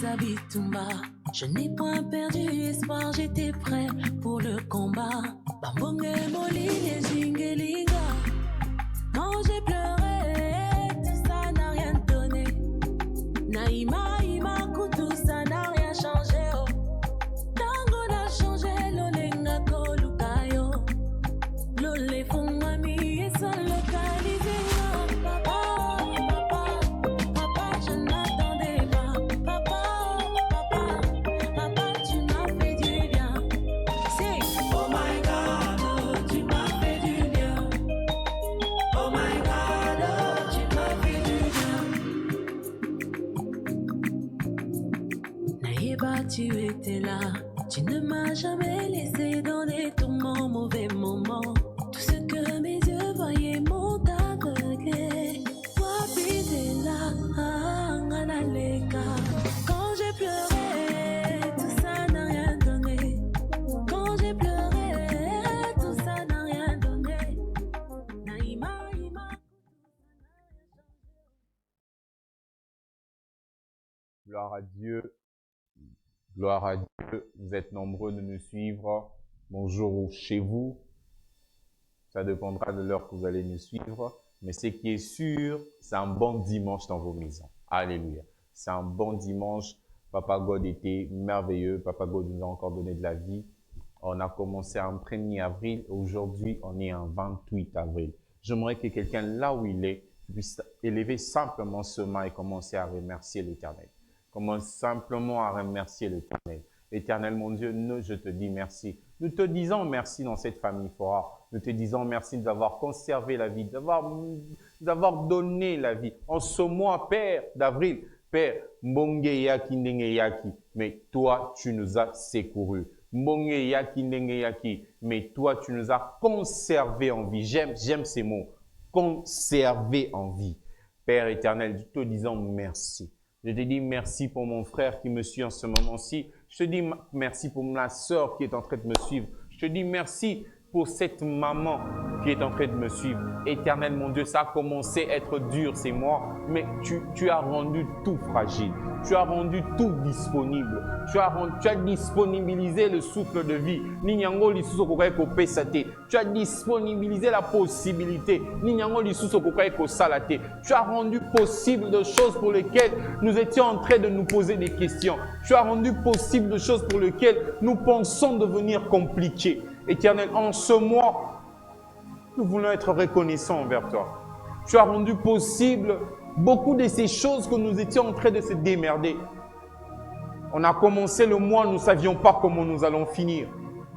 Zabitumba. Je n'ai point perdu espoir, j'étais prêt pour le combat. Bambonge Moli, les Jingelinga. Quand j'ai pleuré, tout ça n'a rien donné. Naïma, Imaku, tout ça n'a rien changé. Oh. Tango n'a changé, l'olenga kolukayo. L'olé font mami et sont localisés. Tu étais là, tu ne m'as jamais laissé dans des tourments, mauvais moments. Tout ce que mes yeux voyaient m'ont aveuglé. Toi, puis t'es là, quand j'ai pleuré, tout ça n'a rien donné. Quand j'ai pleuré, tout ça n'a rien donné. Naïma, Gloire à Dieu. Gloire à Dieu, vous êtes nombreux de nous suivre. Bonjour chez vous. Ça dépendra de l'heure que vous allez nous suivre. Mais ce qui est sûr, c'est un bon dimanche dans vos maisons. Alléluia. C'est un bon dimanche. Papa God était merveilleux. Papa God nous a encore donné de la vie. On a commencé un 1er avril. Aujourd'hui, on est un 28 avril. J'aimerais que quelqu'un, là où il est, puisse élever simplement ce main et commencer à remercier l'Éternel. Commence simplement à remercier l'Éternel. Éternel, mon Dieu, je te dis merci. Nous te disons merci dans cette famille Fora. Nous te disons merci de nous avoir conservé la vie, d'avoir donné la vie. En ce mois, Père d'avril, Père, Mbonge Yaki Ndenge Yaki, mais toi, tu nous as secourus. Mbonge Yaki Ndenge Yaki, mais toi, tu nous as conservés en vie. J'aime ces mots. Conservés en vie. Père éternel, nous te disons merci. Je te dis merci pour mon frère qui me suit en ce moment-ci. Je te dis merci pour ma sœur qui est en train de me suivre. Je te dis merci pour cette maman qui est en train de me suivre. Éternel, mon Dieu, ça a commencé à être dur ces mois, mais tu as rendu tout fragile. Tu as rendu tout disponible. Tu as disponibilisé le souffle de vie. Tu as disponibilisé la possibilité. Tu as rendu possible de choses pour lesquelles nous étions en train de nous poser des questions. Tu as rendu possible de choses pour lesquelles nous pensons devenir compliquées. Éternel, en ce mois, nous voulons être reconnaissants envers toi. Tu as rendu possible beaucoup de ces choses que nous étions en train de se démerder. On a commencé le mois, nous ne savions pas comment nous allons finir.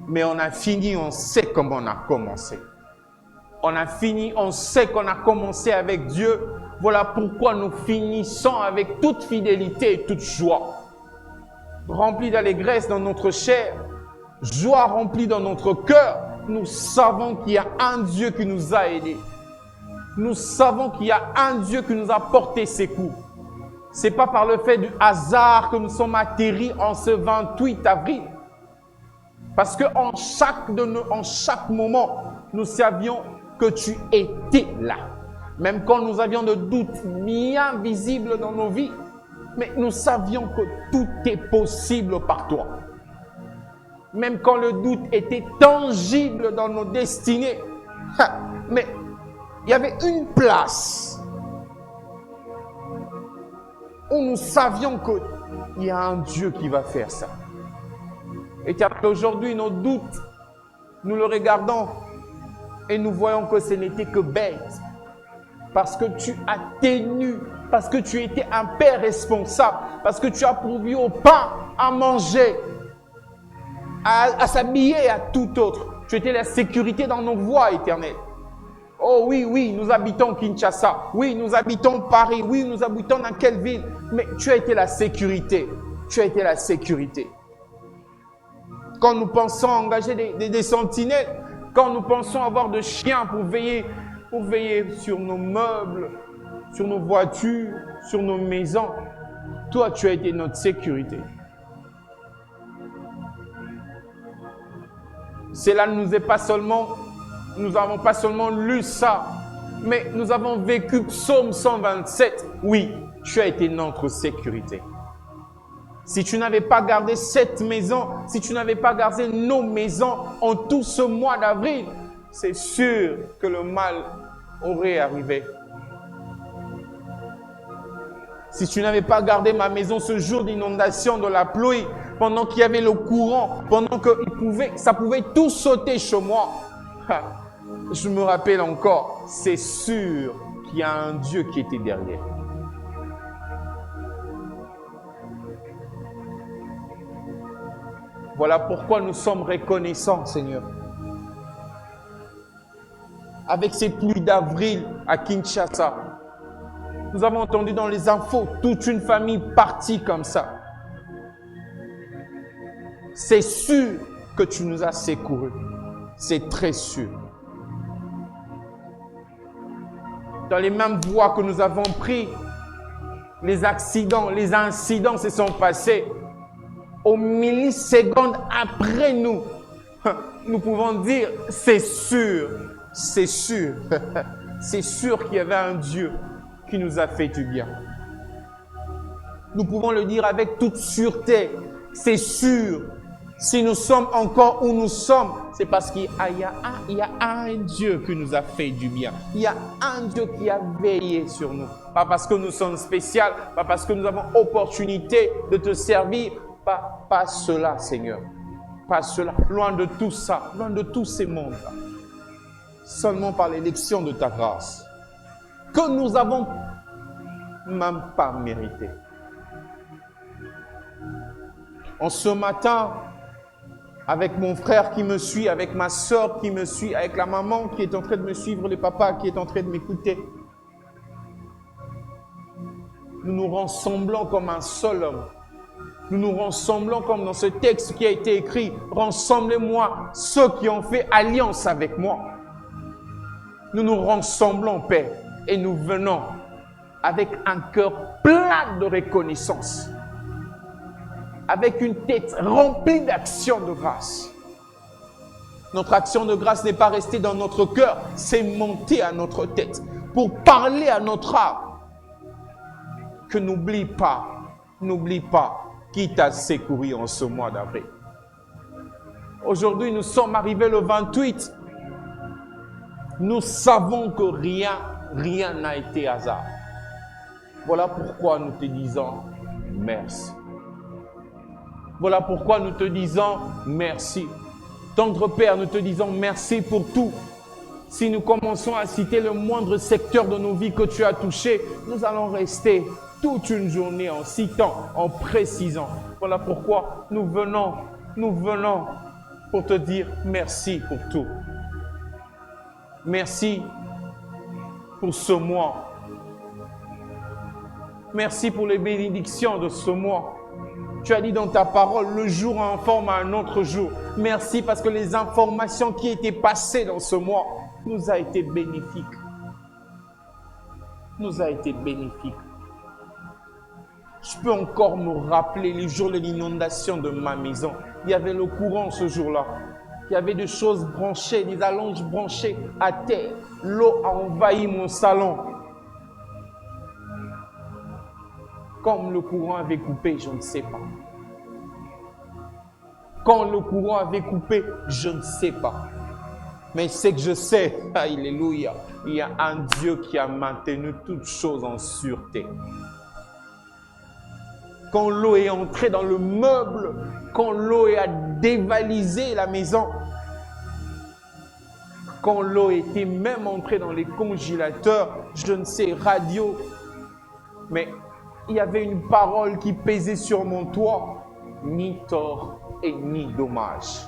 Mais on a fini, on sait comment on a commencé. On a fini, on sait qu'on a commencé avec Dieu. Voilà pourquoi nous finissons avec toute fidélité et toute joie. Remplis d'allégresse dans notre chair, joie remplie dans notre cœur. Nous savons qu'il y a un Dieu qui nous a aidés. Nous savons qu'il y a un Dieu qui nous a porté secours. Ce n'est pas par le fait du hasard que nous sommes atterris en ce 28 avril. Parce qu'en chaque moment, nous savions que tu étais là. Même quand nous avions des doutes bien visibles dans nos vies, mais nous savions que tout est possible par toi. Même quand le doute était tangible dans nos destinées, mais il y avait une place où nous savions qu'il y a un Dieu qui va faire ça. Et aujourd'hui, nos doutes, nous le regardons et nous voyons que ce n'était que bête. Parce que tu as tenu, parce que tu étais un père responsable, parce que tu as pourvu au pain, à manger, à s'habiller et à tout autre. Tu étais la sécurité dans nos voies éternelles. Oh oui, nous habitons Kinshasa. Oui, nous habitons Paris. Oui, nous habitons dans quelle ville? Mais tu as été la sécurité. Tu as été la sécurité. Quand nous pensons engager des sentinelles, quand nous pensons avoir de chiens pour veiller sur nos meubles, sur nos voitures, sur nos maisons, toi, tu as été notre sécurité. Cela ne nous est pas seulement, nous n'avons pas seulement lu ça, mais nous avons vécu Psaume 127. Oui, tu as été notre sécurité. si tu n'avais pas gardé cette maison, si tu n'avais pas gardé nos maisons en tout ce mois d'avril, c'est sûr que le mal aurait arrivé. Si tu n'avais pas gardé ma maison ce jour d'inondation, de la pluie, pendant qu'il y avait le courant, pendant que ça pouvait tout sauter chez moi, je me rappelle encore, c'est sûr qu'il y a un Dieu qui était derrière. Voilà pourquoi nous sommes reconnaissants, Seigneur. Avec ces pluies d'avril à Kinshasa, nous avons entendu dans les infos toute une famille partie comme ça. C'est sûr que tu nous as secourus. C'est très sûr. Dans les mêmes voies que nous avons pris, les accidents, les incidents se sont passés. Aux millisecondes après nous, nous pouvons dire, c'est sûr, c'est sûr, c'est sûr qu'il y avait un Dieu qui nous a fait du bien. Nous pouvons le dire avec toute sûreté, c'est sûr. Si nous sommes encore où nous sommes, c'est parce qu'il y a un Dieu qui nous a fait du bien. Il y a un Dieu qui a veillé sur nous. Pas parce que nous sommes spéciaux, pas parce que nous avons opportunité de te servir. Pas cela, Seigneur. Pas cela. Loin de tout ça, loin de tous ces mondes-là. Seulement par l'élection de ta grâce. Que nous n'avons même pas mérité. En ce matin, avec mon frère qui me suit, avec ma soeur qui me suit, avec la maman qui est en train de me suivre, le papa qui est en train de m'écouter, nous nous rassemblons comme un seul homme. Nous nous rassemblons comme dans ce texte qui a été écrit. Rassemblez-moi ceux qui ont fait alliance avec moi. Nous nous rassemblons, Père, et nous venons avec un cœur plein de reconnaissance. Avec une tête remplie d'actions de grâce. Notre action de grâce n'est pas restée dans notre cœur, c'est monté à notre tête pour parler à notre âme. Que n'oublie pas qui t'a secouru en ce mois d'avril. Aujourd'hui, nous sommes arrivés le 28. Nous savons que rien n'a été hasard. Voilà pourquoi nous te disons merci. Voilà pourquoi nous te disons merci. Tendre Père, nous te disons merci pour tout. Si nous commençons à citer le moindre secteur de nos vies que tu as touché, nous allons rester toute une journée en citant, en précisant. Voilà pourquoi nous venons pour te dire merci pour tout. Merci pour ce mois. Merci pour les bénédictions de ce mois. Tu as dit dans ta parole, le jour informe à un autre jour. Merci parce que les informations qui étaient passées dans ce mois nous a été bénéfiques. Nous a été bénéfiques. Je peux encore me rappeler les jours de l'inondation de ma maison. Il y avait le courant ce jour-là. Il y avait des choses branchées, des allonges branchées à terre. L'eau a envahi mon salon. Comme le courant avait coupé, je ne sais pas. Quand le courant avait coupé, je ne sais pas. Mais c'est que je sais, alléluia, il y a un Dieu qui a maintenu toutes choses en sûreté. Quand l'eau est entrée dans le meuble, quand l'eau a dévalisé la maison, quand l'eau était même entrée dans les congélateurs, je ne sais, radio, mais il y avait une parole qui pesait sur mon toit, ni tort et ni dommage.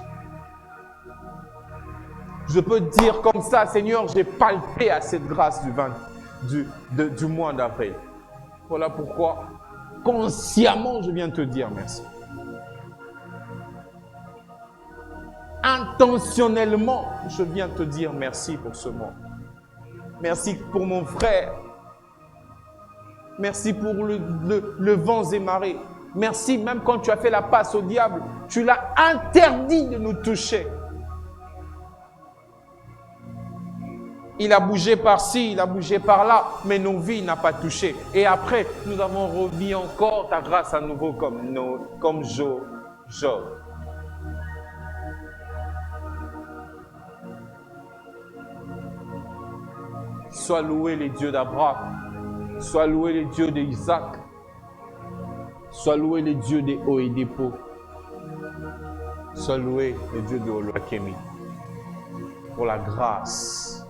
Je peux dire comme ça, Seigneur, j'ai palpé à cette grâce du mois d'avril. Voilà pourquoi, consciemment, je viens te dire merci. Intentionnellement, je viens te dire merci pour ce mois. Merci pour mon frère. Merci pour le vent et marées. Merci, même quand tu as fait la passe au diable, tu l'as interdit de nous toucher. Il a bougé par-ci, il a bougé par-là, mais nos vies n'ont pas touché. Et après, nous avons remis encore ta grâce à nouveau comme Job. Sois loué les dieux d'Abraham, sois loué les dieux d'Isaac, sois loué les dieux des hauts et des pots, sois loué les dieux de Olokemi, pour la grâce,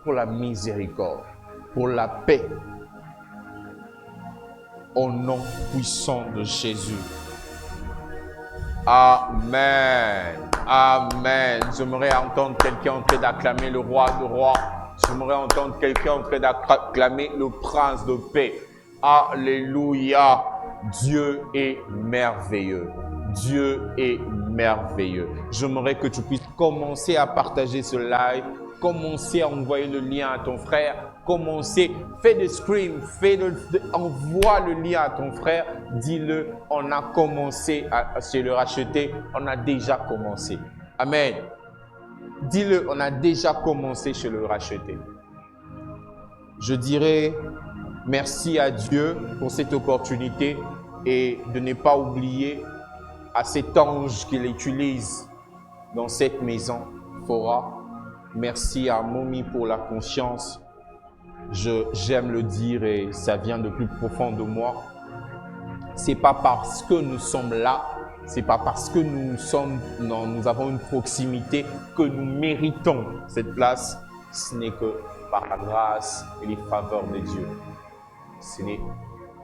pour la miséricorde, pour la paix, au nom puissant de Jésus. Amen. Amen. J'aimerais entendre quelqu'un en train d'acclamer le roi de rois. J'aimerais entendre quelqu'un en train d'acclamer le prince de paix. Alléluia. Dieu est merveilleux. Dieu est merveilleux. J'aimerais que tu puisses commencer à partager ce live, commencer à envoyer le lien à ton frère, fais des screams, envoie le lien à ton frère, dis-le, on a commencé à se le racheter, on a déjà commencé. Amen. Dis-le, on a déjà commencé chez le racheter. Je dirais merci à Dieu pour cette opportunité et de ne pas oublier à cet ange qu'il utilise dans cette maison, Fora. Merci à Momi pour la confiance. J'aime le dire et ça vient de plus profond de moi. C'est pas parce que nous sommes là, c'est pas parce que nous avons une proximité que nous méritons cette place. Ce n'est que par la grâce et les faveurs de Dieu. Ce n'est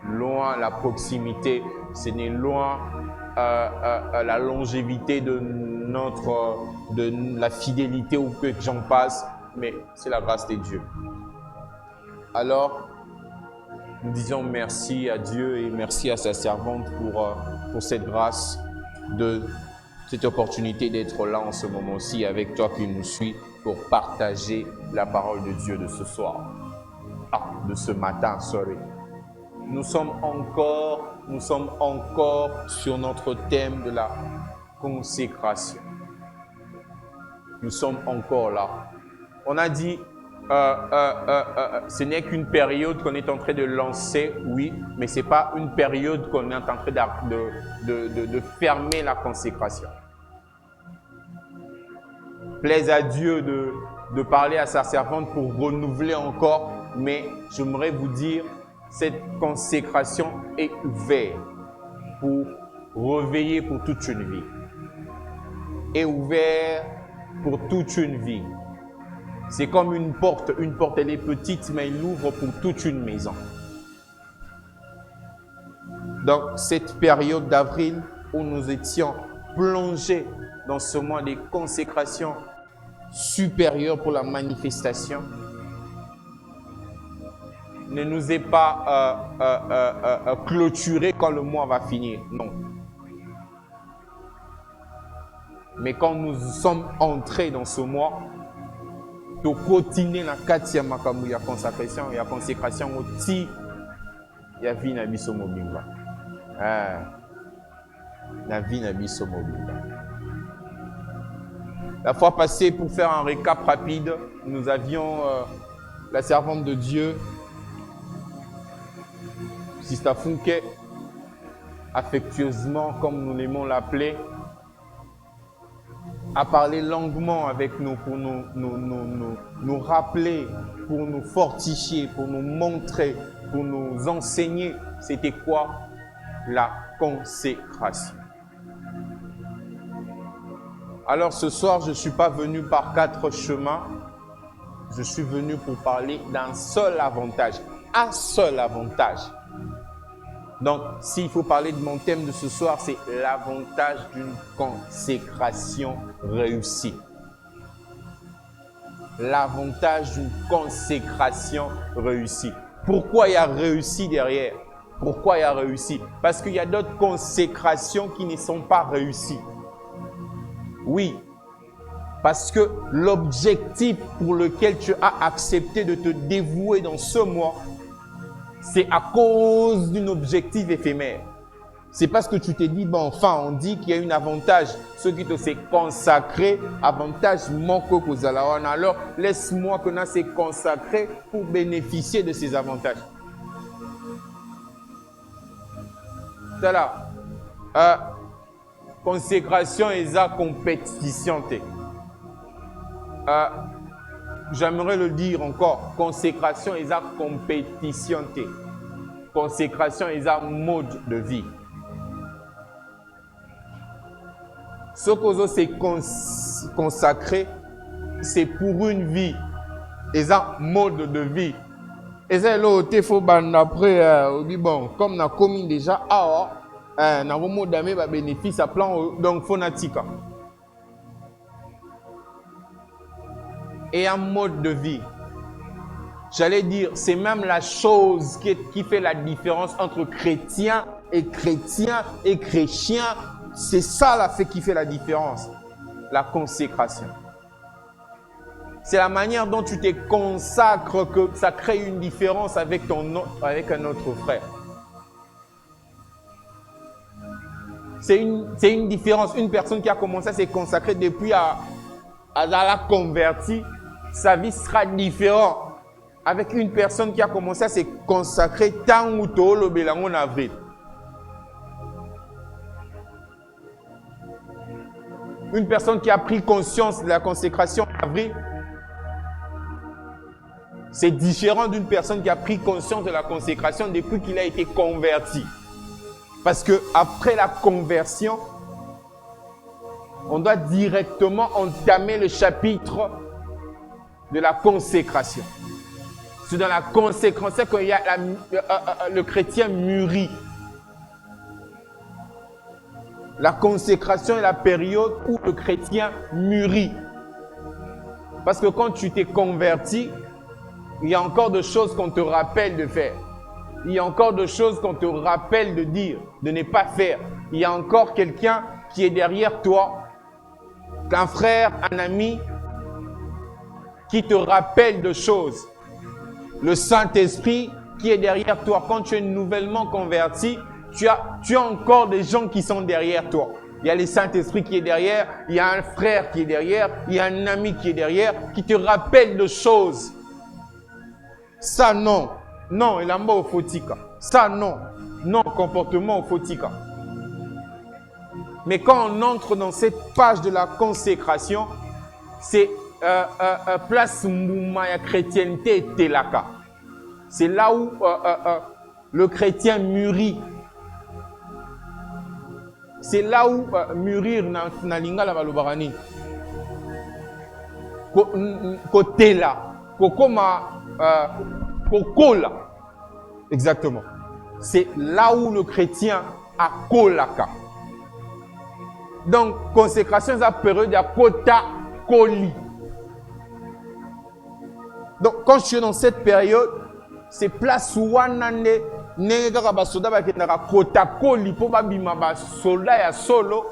loin la proximité, ce n'est loin la longévité de la fidélité ou peu que j'en passe, mais c'est la grâce de Dieu. Alors, nous disons merci à Dieu et merci à sa servante pour cette grâce, de cette opportunité d'être là en ce moment-ci avec toi qui nous suis pour partager la parole de Dieu de ce soir. De ce matin, sorry. Nous sommes encore sur notre thème de la consécration. Nous sommes encore là. On a dit, ce n'est qu'une période qu'on est en train de lancer, oui, mais ce n'est pas une période qu'on est en train de fermer la consécration. Plaise à Dieu de parler à sa servante pour renouveler encore, mais j'aimerais vous dire, cette consécration est ouverte pour réveiller pour toute une vie. Est ouverte pour toute une vie. C'est comme une porte elle est petite, mais elle ouvre pour toute une maison. Donc, cette période d'avril où nous étions plongés dans ce mois de consécration supérieure pour la manifestation, ne nous est pas clôturé quand le mois va finir. Non. Mais quand nous sommes entrés dans ce mois, de continuer la 4e makambu, il y a consécration, il y a consécration aussi, il y a vie na biso mobimba. La vie na biso mobimba. La fois passée, pour faire un récap rapide, nous avions la servante de Dieu, Sister Funke, affectueusement, comme nous l'aimons l'appeler, a parlé longuement avec nous pour nous rappeler, pour nous fortifier, pour nous montrer, pour nous enseigner c'était quoi la consécration. Alors ce soir, je ne suis pas venu par 4 chemins, je suis venu pour parler d'un seul avantage, un seul avantage. Donc, s'il faut parler de mon thème de ce soir, c'est l'avantage d'une consécration réussie. L'avantage d'une consécration réussie. Pourquoi il y a réussi derrière? Pourquoi il y a réussi? Parce qu'il y a d'autres consécrations qui ne sont pas réussies. Oui, parce que l'objectif pour lequel tu as accepté de te dévouer dans ce mois, c'est à cause d'un objectif éphémère. C'est parce que tu t'es dit, bon, enfin, on dit qu'il y a un avantage. Ceux qui te s'est consacré, avantage manque aux alawan. Alors, laisse-moi que nous s'est consacré pour bénéficier de ces avantages. C'est là. Consécration et la compétition. J'aimerais le dire encore. Consécration et la compétition. Consécration et la mode de vie. Ce que c'est consacré, c'est pour une vie. Et un mode de vie. Et c'est là où il faut après, bon, comme on a commis déjà, on a un mode de bénéfice à plan, donc phonatique. Et un mode de vie. J'allais dire, c'est même la chose qui fait la différence entre chrétien et chrétien et chrétien. C'est ça la fait qui fait la différence. La consécration. C'est la manière dont tu te consacres que ça crée une différence avec un autre frère. C'est une différence. Une personne qui a commencé à se consacrer depuis à la convertie, sa vie sera différente avec une personne qui a commencé à se consacrer tant ou tôt le bélangon avril. Une personne qui a pris conscience de la consécration en avril, c'est différent d'une personne qui a pris conscience de la consécration depuis qu'il a été converti. Parce que après la conversion, on doit directement entamer le chapitre de la consécration. C'est dans la consécration qu'il y a le chrétien mûrit. La consécration est la période où le chrétien mûrit. Parce que quand tu t'es converti, il y a encore des choses qu'on te rappelle de faire. Il y a encore des choses qu'on te rappelle de dire, de ne pas faire. Il y a encore quelqu'un qui est derrière toi, qu'un frère, un ami, qui te rappelle de choses. Le Saint-Esprit qui est derrière toi. Quand tu es nouvellement converti, tu as encore des gens qui sont derrière toi. Il y a le Saint-Esprit qui est derrière, il y a un frère qui est derrière, il y a un ami qui est derrière, qui te rappelle de choses. Ça, non. Non, il a mot au fautika. Ça, non. Non, comportement au fautika. Mais quand on entre dans cette page de la consécration, c'est place moumaya chrétienté telaka. C'est là où le chrétien mûrit. C'est là où mûrir na lingala balobarani. Côté là, kokoma kokola. Exactement. C'est là où le chrétien a kolaka. Donc consécration c'est la période de kota koli. Donc quand je suis dans cette période, c'est place où anande nengeka basoda bakendaka kota koli po babima basoda ya solo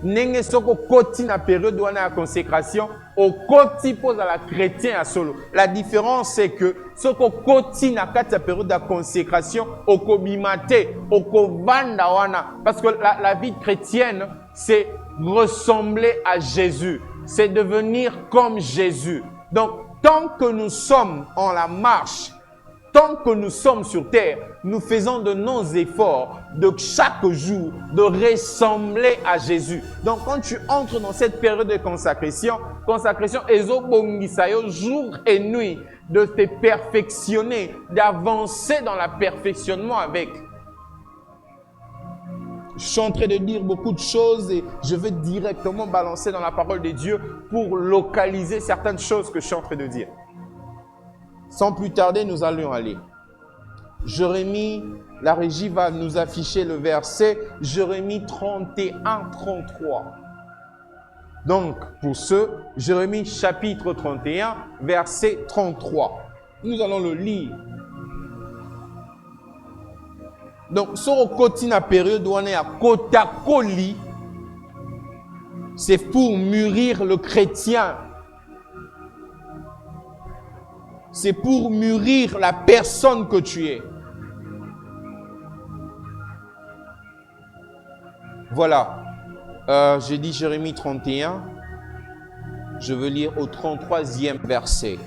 nenge soko koti na période wana ya consécration au koti pose à la chrétien ya solo. La différence c'est que soko koti na kati ya période de consécration au kobimate au kovanda wana parce que la vie chrétienne c'est ressembler à Jésus, c'est devenir comme Jésus. Donc tant que nous sommes en la marche, tant que nous sommes sur terre, nous faisons de nos efforts de chaque jour de ressembler à Jésus. Donc quand tu entres dans cette période de consécration ezobongisayo jour et nuit de te perfectionner, d'avancer dans le perfectionnement avec. Je suis en train de dire beaucoup de choses et je vais directement balancer dans la parole de Dieu pour localiser certaines choses que je suis en train de dire. Sans plus tarder, nous allons aller. Jérémie, la régie va nous afficher le verset Jérémie 31-33. Donc, pour ce, Jérémie chapitre 31, verset 33. Nous allons le lire. Donc, sur le côté de la période où on est à Kotakoli, c'est pour mûrir le chrétien. C'est pour mûrir la personne que tu es. Voilà. J'ai dit Jérémie 31. Je veux lire au 33e verset.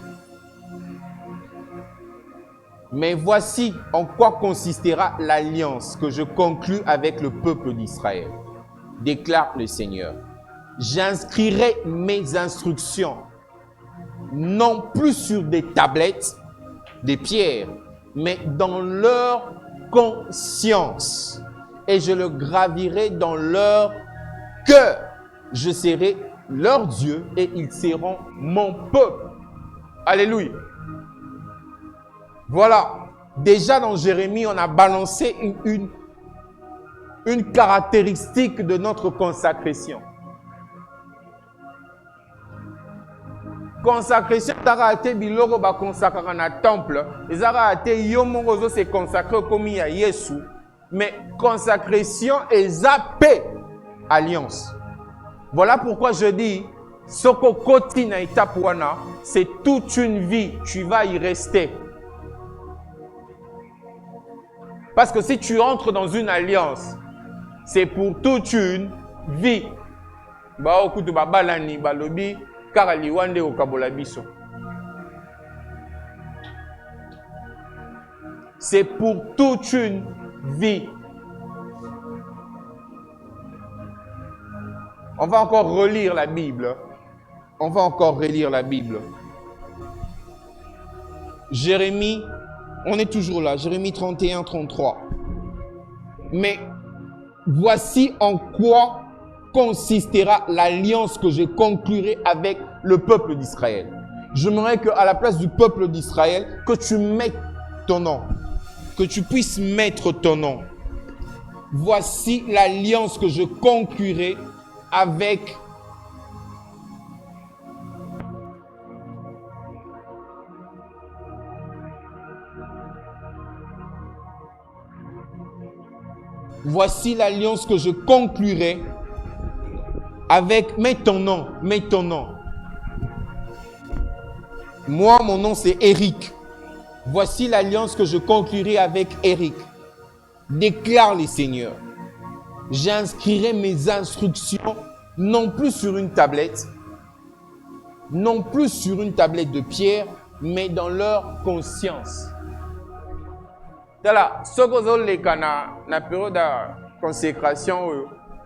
Mais voici en quoi consistera l'alliance que je conclus avec le peuple d'Israël, déclare le Seigneur. J'inscrirai mes instructions, non plus sur des tablettes, des pierres, mais dans leur conscience. Et je le gravirai dans leur cœur. Je serai leur Dieu et ils seront mon peuple. Alléluia. Voilà. Déjà dans Jérémie, on a balancé une caractéristique de notre consacration. Consacration, ça été biloko ba consacrer na temple, ils a été yomongozo se consacrer comme il y a Yesu, mais consacration est zappé alliance. Voilà pourquoi je dis soko koti na étape wana, c'est toute une vie, tu vas y rester. Parce que si tu entres dans une alliance, c'est pour toute une vie. Ba okutu ba balani balobi karaliwande okabola biso. C'est pour toute une vie. On va encore relire la Bible. On va encore relire la Bible. Jérémie, on est toujours là, Jérémie 31, 33. Mais voici en quoi consistera l'alliance que je conclurai avec le peuple d'Israël. J'aimerais qu'à la place du peuple d'Israël, que tu mettes ton nom, que tu puisses mettre ton nom. Voici l'alliance que je conclurai avec voici l'alliance que je conclurai avec, mets ton nom, mets ton nom. Moi, mon nom c'est Eric. Voici l'alliance que je conclurai avec Eric. Déclare le Seigneur. J'inscrirai mes instructions non plus sur une tablette, non plus sur une tablette de pierre, mais dans leur conscience. Voilà, ce que vous avez na période de consécration,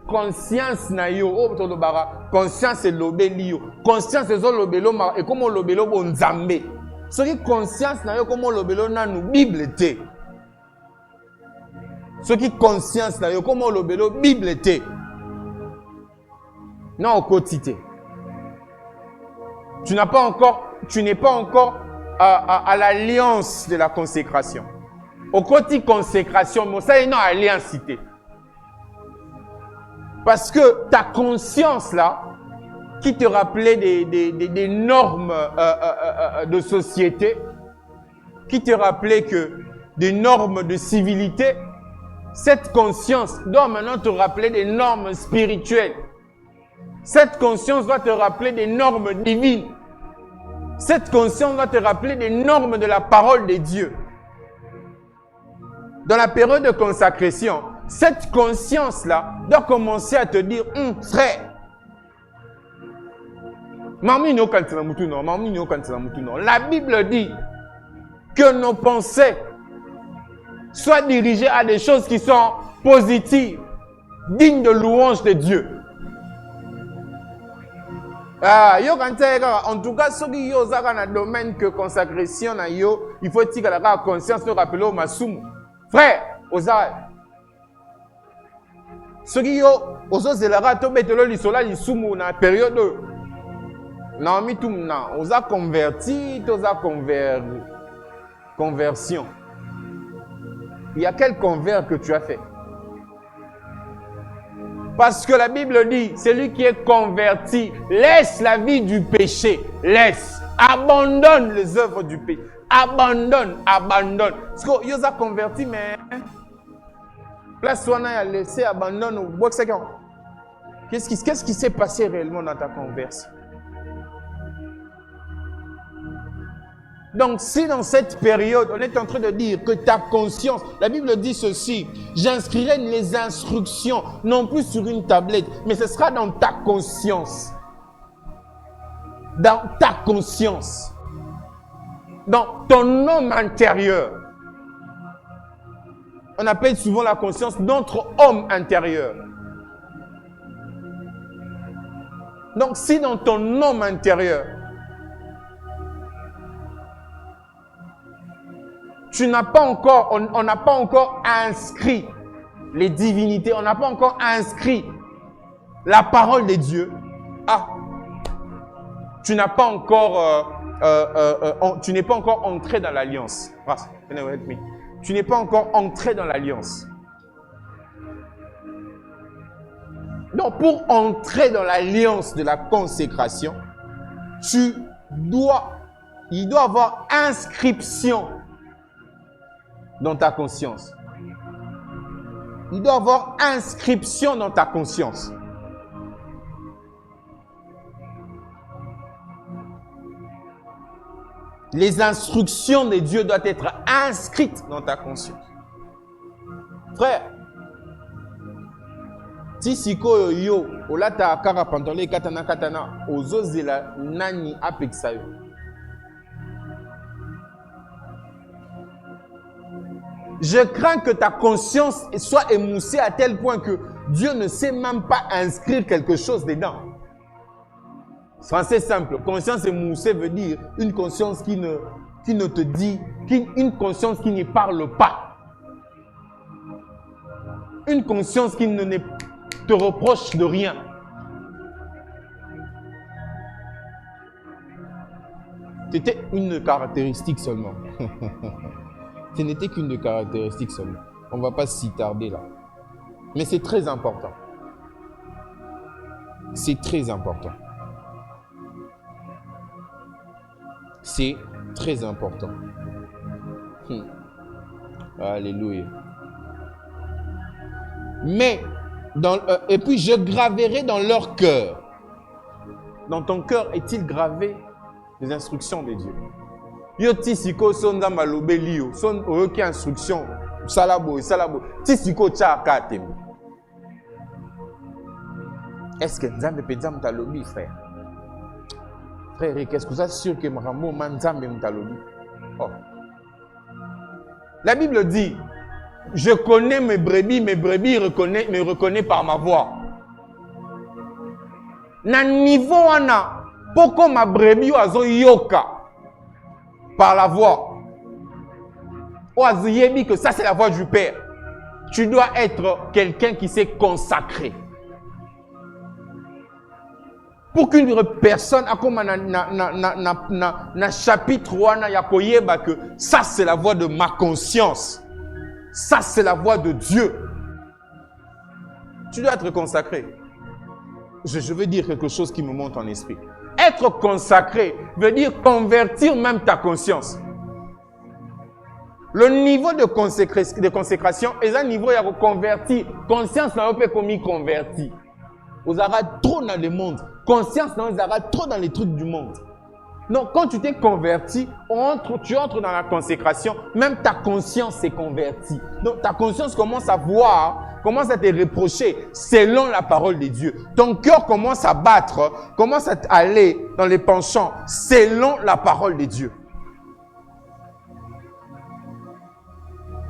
conscience na yo, conscience est l'obéli, conscience est l'obélo, et comme l'obélo bon zambé. Ce qui conscience na yo, comme l'obélo na nous Bible té. Ce qui conscience na yo, comme l'obélo Bible té. Non au quotidien. Tu n'es pas encore à l'alliance de la consécration. Au côté consécration, mais ça est non alliance. Parce que ta conscience là, qui te rappelait des normes de société, qui te rappelait que des normes de civilité, cette conscience doit maintenant te rappeler des normes spirituelles. Cette conscience doit te rappeler des normes divines. Cette conscience doit te rappeler des normes de la parole de Dieu. Dans la période de consécration, cette conscience-là doit commencer à te dire, frère, la Bible dit que nos pensées soient dirigées à des choses qui sont positives, dignes de louange de Dieu. En tout cas, ceux qui sont dans le domaine que consécration, il faut que la conscience te rappelle au Masumu. Frère, Oza. Ceux qui ont zélara to betelo lisola lisumu na période na mi tumna, oza converti, oza conversion. Il y a quel convert que tu as fait? Parce que la Bible dit, celui qui est converti, laisse la vie du péché, laisse, abandonne les œuvres du péché. Abandonne. Parce que vous avez converti, mais place où on a laissé abandonner au bois. Qu'est-ce qui s'est passé réellement dans ta conversion? Donc, si dans cette période, on est en train de dire que ta conscience, la Bible dit ceci, j'inscrirai les instructions, non plus sur une tablette, mais ce sera dans ta conscience. Dans ta conscience. Dans ton homme intérieur. On appelle souvent la conscience notre homme intérieur. Donc, si dans ton homme intérieur, tu n'as pas encore, on n'a pas encore inscrit les divinités, on n'a pas encore inscrit la parole de Dieu. Tu n'as pas encore, tu n'es pas encore entré dans l'alliance. Tu n'es pas encore entré dans l'alliance. Donc, pour entrer dans l'alliance de la consécration, il doit avoir inscription dans ta conscience. Il doit avoir inscription dans ta conscience. Les instructions de Dieu doivent être inscrites dans ta conscience. Frère, si siko yo olata kara pantole katana ozozela nani apeksayo. Je crains que ta conscience soit émoussée à tel point que Dieu ne sait même pas inscrire quelque chose dedans. Français simple, conscience émoussée veut dire une conscience qui ne te dit, une conscience qui ne parle pas. Une conscience qui ne te reproche de rien. C'était une caractéristique seulement. Ce n'était qu'une caractéristique seulement. On ne va pas s'y tarder là. Mais c'est très important. C'est très important. C'est très important. Alléluia. Mais, et puis je graverai dans leur cœur. Dans ton cœur est-il gravé les instructions de Dieu? Yo tisiko sonda malobelio, son oyoki instruction, salabo. Tisiko tcha katem. Est-ce que Nzambe peut mtalobi, frère? Frère, qu'est-ce que vous êtes sûr que Marambo Nzambe mtalobi? Oh. La Bible dit, je connais mes brebis me reconnaissent par ma voix. Na niveau wana, poko ma brebis azo yoka. Par la voix. Oaziyebi que ça c'est la voix du Père. Tu dois être quelqu'un qui s'est consacré. Pour qu'une personne a comme na chapitre 1 yakoyeba que ça c'est la voix de ma conscience. Ça c'est la voix de Dieu. Tu dois être consacré. Je veux dire quelque chose qui me monte en esprit. Être consacré veut dire convertir même ta conscience. Le niveau de consécration est un niveau à reconvertir. Conscience n'a pas commis converti. Vous aurez trop dans le monde. Conscience n'a pas trop dans les trucs du monde. Donc quand tu t'es converti, tu entres dans la consécration, même ta conscience s'est convertie. Donc ta conscience commence à voir, commence à te reprocher selon la parole de Dieu. Ton cœur commence à battre, commence à aller dans les penchants selon la parole de Dieu.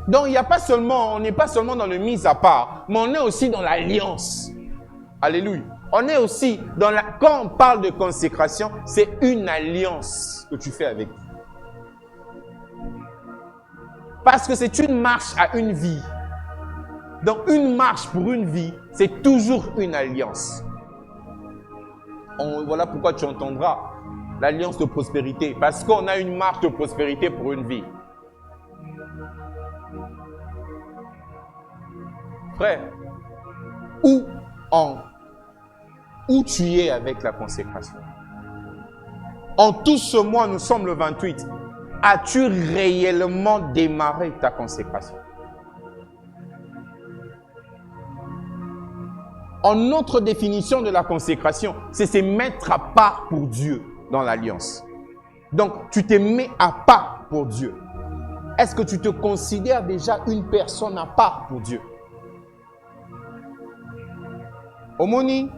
Donc il n'y a pas seulement, on n'est pas seulement dans le mis à part, mais on est aussi dans l'alliance. Alléluia. On est aussi dans la, quand on parle de consécration, c'est une alliance que tu fais avec Dieu. Parce que c'est une marche à une vie. Donc une marche pour une vie, c'est toujours une alliance. Voilà pourquoi tu entendras l'alliance de prospérité. Parce qu'on a une marche de prospérité pour une vie. Frère, où tu es avec la consécration? En tout ce mois, nous sommes le 28. As-tu réellement démarré ta consécration? En notre définition de la consécration, c'est se mettre à part pour Dieu dans l'alliance. Donc, tu te mets à part pour Dieu. Est-ce que tu te considères déjà une personne à part pour Dieu? Omoni,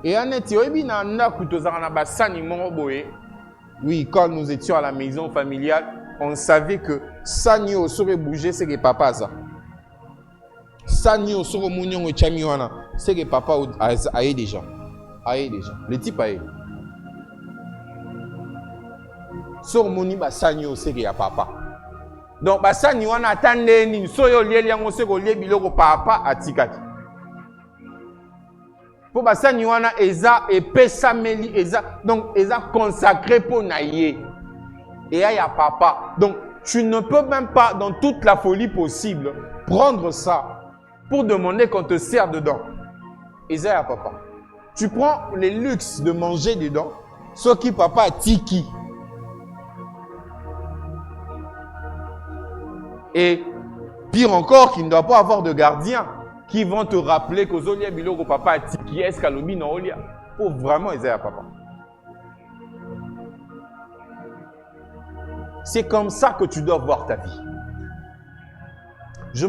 et Annette, oui, quand nous étions à la maison familiale, on savait que Sani au serait bouger, c'est que papa ça. Sani au serait mounion et chamiwana, c'est que papa a déjà. Le type a sur moni ba Sani au c'est que ya papa. Donc ba Sani wana attendé ni soyo lié on se ko lié biloko papa atikaki. Pour ba Sani wana eza epesameli eza donc eza consacré pour naïe. Et il y a papa. Donc, tu ne peux même pas, dans toute la folie possible, prendre ça pour demander qu'on te sert dedans. Et ça, il y a papa. Tu prends les luxes de manger dedans, ce qui papa a tiki. Et pire encore, qu'il ne doit pas avoir de gardien qui vont te rappeler que Zolia Biloko papa a tiki, est-ce qu'Alobi n'a olia. Pour vraiment, il y a papa. C'est comme ça que tu dois voir ta vie. Je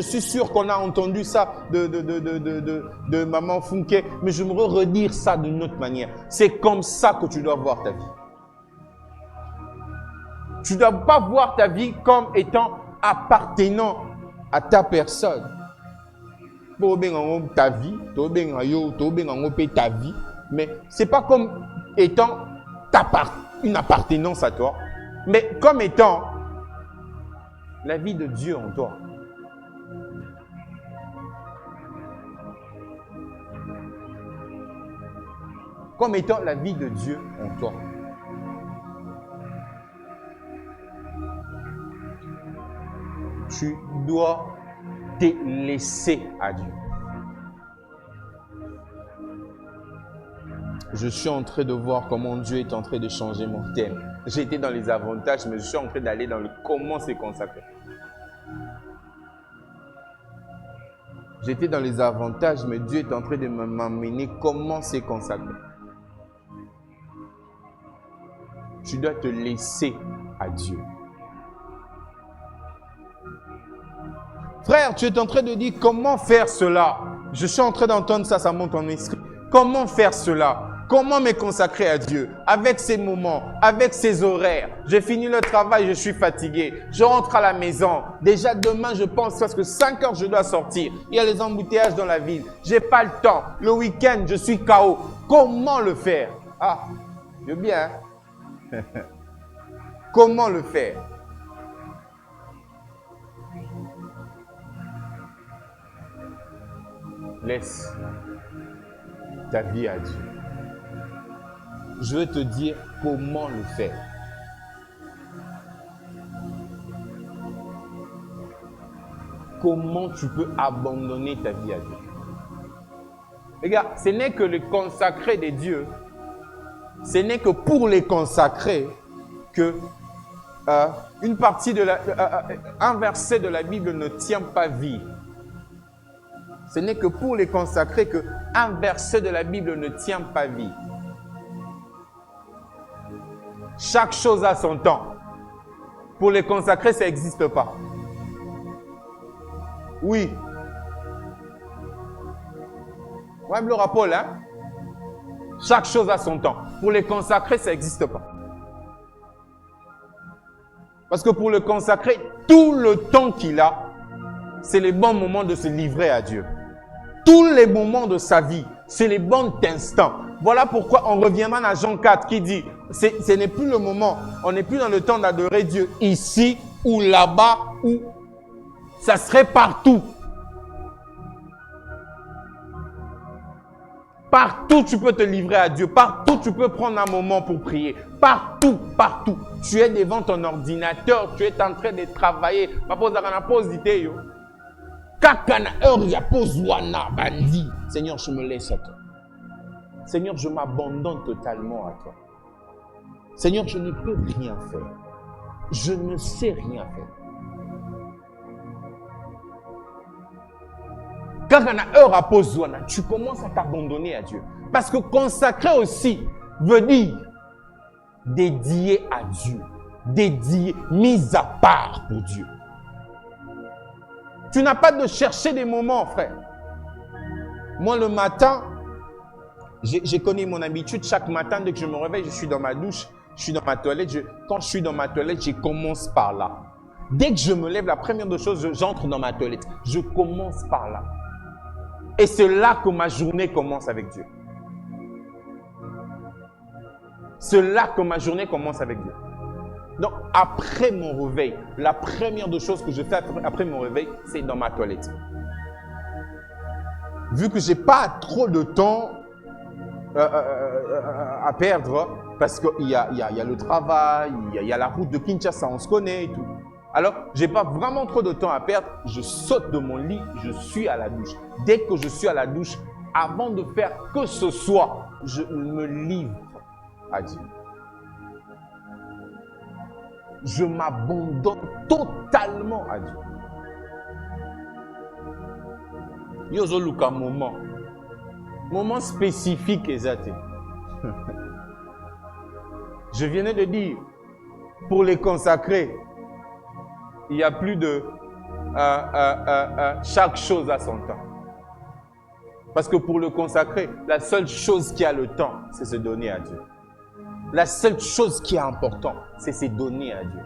suis sûr qu'on a entendu ça de maman Funke, mais je voudrais redire ça d'une autre manière. C'est comme ça que tu dois voir ta vie. Tu ne dois pas voir ta vie comme étant appartenant à ta personne. Ta vie, ta vie, mais ce n'est pas comme étant une appartenance à toi, mais comme étant la vie de Dieu en toi. Comme étant la vie de Dieu en toi. Tu dois te laisser à Dieu. Je suis en train de voir comment Dieu est en train de changer mon thème. J'ai été dans les avantages, mais je suis en train d'aller dans le comment c'est consacré. J'étais dans les avantages, mais Dieu est en train de m'amener comment c'est consacré. Tu dois te laisser à Dieu. Frère, tu es en train de dire comment faire cela. Je suis en train d'entendre ça, ça monte en esprit. Comment faire cela? Comment me consacrer à Dieu? Avec ces moments, avec ces horaires. J'ai fini le travail, je suis fatigué. Je rentre à la maison. Déjà demain, je pense parce que 5 heures, je dois sortir. Il y a les embouteillages dans la ville. J'ai pas le temps. Le week-end, je suis KO. Comment le faire? Ah, je veux bien. Comment le faire? Laisse ta vie à Dieu. Je veux te dire comment le faire. Comment tu peux abandonner ta vie à Dieu. Regarde, ce n'est que le consacré de Dieu. Ce n'est que pour les consacrés que une partie de un verset de la Bible ne tient pas vie. Ce n'est que pour les consacrés que un verset de la Bible ne tient pas vie. Chaque chose a son temps. Pour les consacrés, ça n'existe pas. Oui. Ouais, le rapport là. Chaque chose a son temps. Pour les consacrés, ça n'existe pas. Parce que pour le consacré, tout le temps qu'il a, c'est les bons moments de se livrer à Dieu. Tous les moments de sa vie, c'est les bons instants. Voilà pourquoi on reviendra à Jean 4 qui dit, ce n'est plus le moment, on n'est plus dans le temps d'adorer Dieu ici ou là-bas, ou ça serait partout. Partout, tu peux te livrer à Dieu. Partout, tu peux prendre un moment pour prier. Partout, partout. Tu es devant ton ordinateur, tu es en train de travailler. Seigneur, je me laisse à toi. Seigneur, je m'abandonne totalement à toi. Seigneur, je ne peux rien faire. Je ne sais rien faire. Quand on a heure à pause, tu commences à t'abandonner à Dieu. Parce que consacrer aussi veut dire dédiée à Dieu. Dédiée, mise à part pour Dieu. Tu n'as pas de chercher des moments, frère. Moi, le matin, j'ai connu mon habitude. Chaque matin, dès que je me réveille, je suis dans ma douche, je suis dans ma toilette. Quand je suis dans ma toilette, je commence par là. Dès que je me lève, la première des choses, j'entre dans ma toilette. Je commence par là. Et c'est là que ma journée commence avec Dieu. C'est là que ma journée commence avec Dieu. Donc, après mon réveil, la première des choses que je fais après mon réveil, c'est dans ma toilette. Vu que je n'ai pas trop de temps à perdre, parce qu'il y a le travail, il y a la route de Kinshasa, on se connaît et tout. Alors, je n'ai pas vraiment trop de temps à perdre. Je saute de mon lit, je suis à la douche. Dès que je suis à la douche, avant de faire que ce soit, je me livre à Dieu. Je m'abandonne totalement à Dieu. Yozo Luka moment spécifique exact. Je venais de dire, pour les consacrés, il y a plus de chaque chose à son temps. Parce que pour le consacré, la seule chose qui a le temps, c'est se donner à Dieu. La seule chose qui est importante, c'est se donner à Dieu.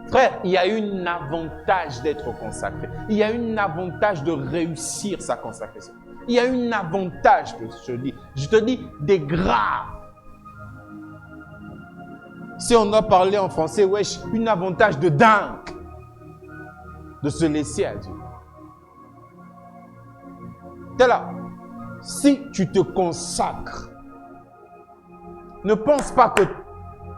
Frère, il y a un avantage d'être consacré. Il y a un avantage de réussir sa consacration. Il y a un avantage, je te dis, des graves. Si on doit parler en français, wesh, un avantage de dingue de se laisser à Dieu. T'es là. Si tu te consacres, ne pense pas que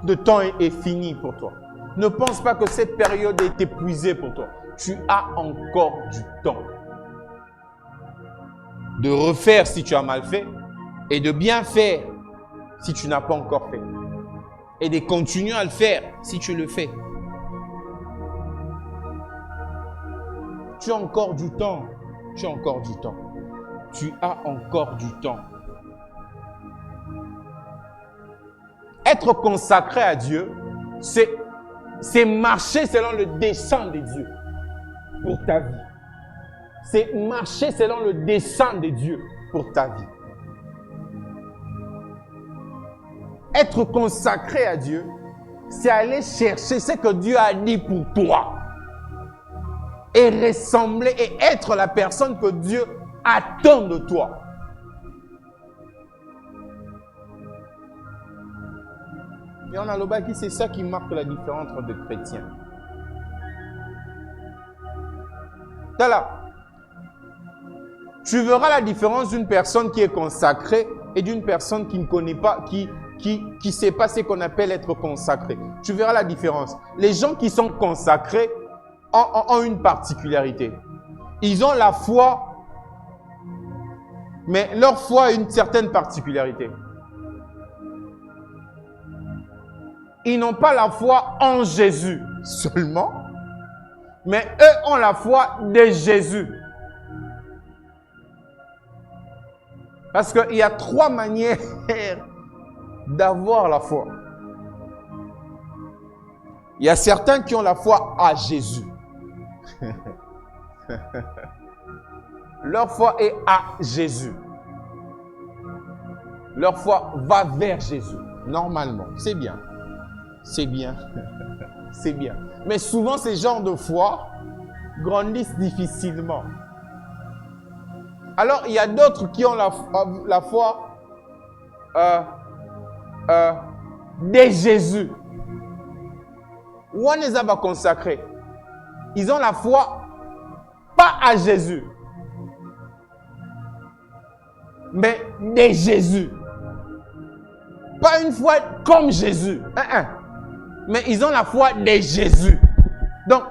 le temps est fini pour toi. Ne pense pas que cette période est épuisée pour toi. Tu as encore du temps de refaire si tu as mal fait et de bien faire si tu n'as pas encore fait. Et de continuer à le faire si tu le fais. Tu as encore du temps. Tu as encore du temps. Tu as encore du temps. Être consacré à Dieu, c'est marcher selon le dessein de Dieu pour ta vie. C'est marcher selon le dessein de Dieu pour ta vie. Être consacré à Dieu, c'est aller chercher ce que Dieu a dit pour toi. Et ressembler et être la personne que Dieu attend de toi. Et on a le baki, c'est ça qui marque la différence entre des chrétiens. T'es là. Tu verras la différence d'une personne qui est consacrée et d'une personne qui ne connaît pas, qui ne sait pas ce qu'on appelle être consacré. Tu verras la différence. Les gens qui sont consacrés ont une particularité. Ils ont la foi, mais leur foi a une certaine particularité. Ils n'ont pas la foi en Jésus seulement, mais eux ont la foi de Jésus. Parce qu'il y a 3 manières d'avoir la foi. Il y a certains qui ont la foi à Jésus. Leur foi est à Jésus. Leur foi va vers Jésus. Normalement, c'est bien. C'est bien. C'est bien. Mais souvent, ces genres de foi grandissent difficilement. Alors, il y a d'autres qui ont la foi de Jésus. Où on les a consacrés. Ils ont la foi pas à Jésus, mais de Jésus. Pas une foi comme Jésus. Mais ils ont la foi de Jésus. Donc,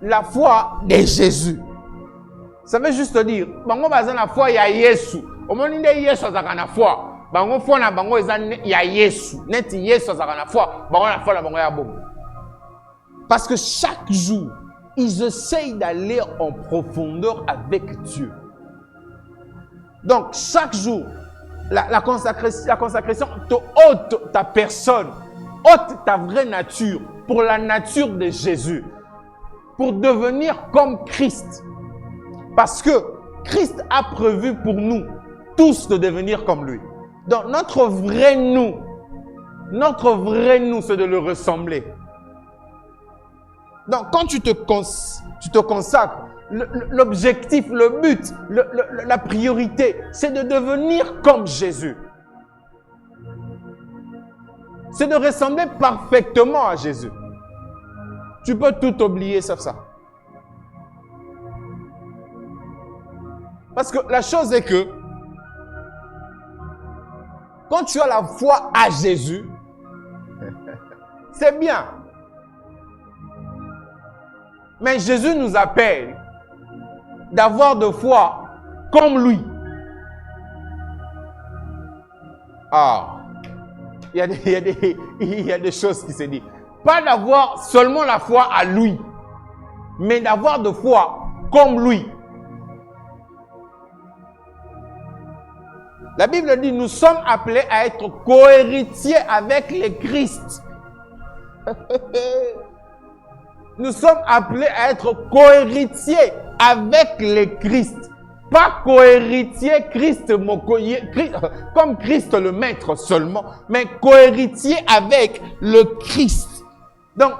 la foi de Jésus. Ça veut juste dire, bango bazana la foi ya Yesu. Omoni nde Yesu azaka na foi. Bango foi na bango ezana ya Yesu. Neti Yesu azaka na foi, bango na foi na bango ya bomo. Parce que chaque jour, ils essayent d'aller en profondeur avec Dieu. Donc, chaque jour, la consacration te ôte ta personne, ôte ta vraie nature pour la nature de Jésus, pour devenir comme Christ. Parce que Christ a prévu pour nous tous de devenir comme lui. Donc notre vrai nous, c'est de le ressembler. Donc quand tu te consacres, l'objectif, le but, la priorité, c'est de devenir comme Jésus. C'est de ressembler parfaitement à Jésus. Tu peux tout oublier sauf ça. Parce que la chose est que quand tu as la foi à Jésus, c'est bien. Mais Jésus nous appelle d'avoir de foi comme lui. Ah, il y a des choses qui se disent. Pas d'avoir seulement la foi à lui, mais d'avoir de foi comme lui. La Bible dit, nous sommes appelés à être cohéritiers avec le Christ. Nous sommes appelés à être cohéritiers avec le Christ. Pas cohéritier Christ, comme Christ le maître seulement, mais cohéritier avec le Christ. Donc,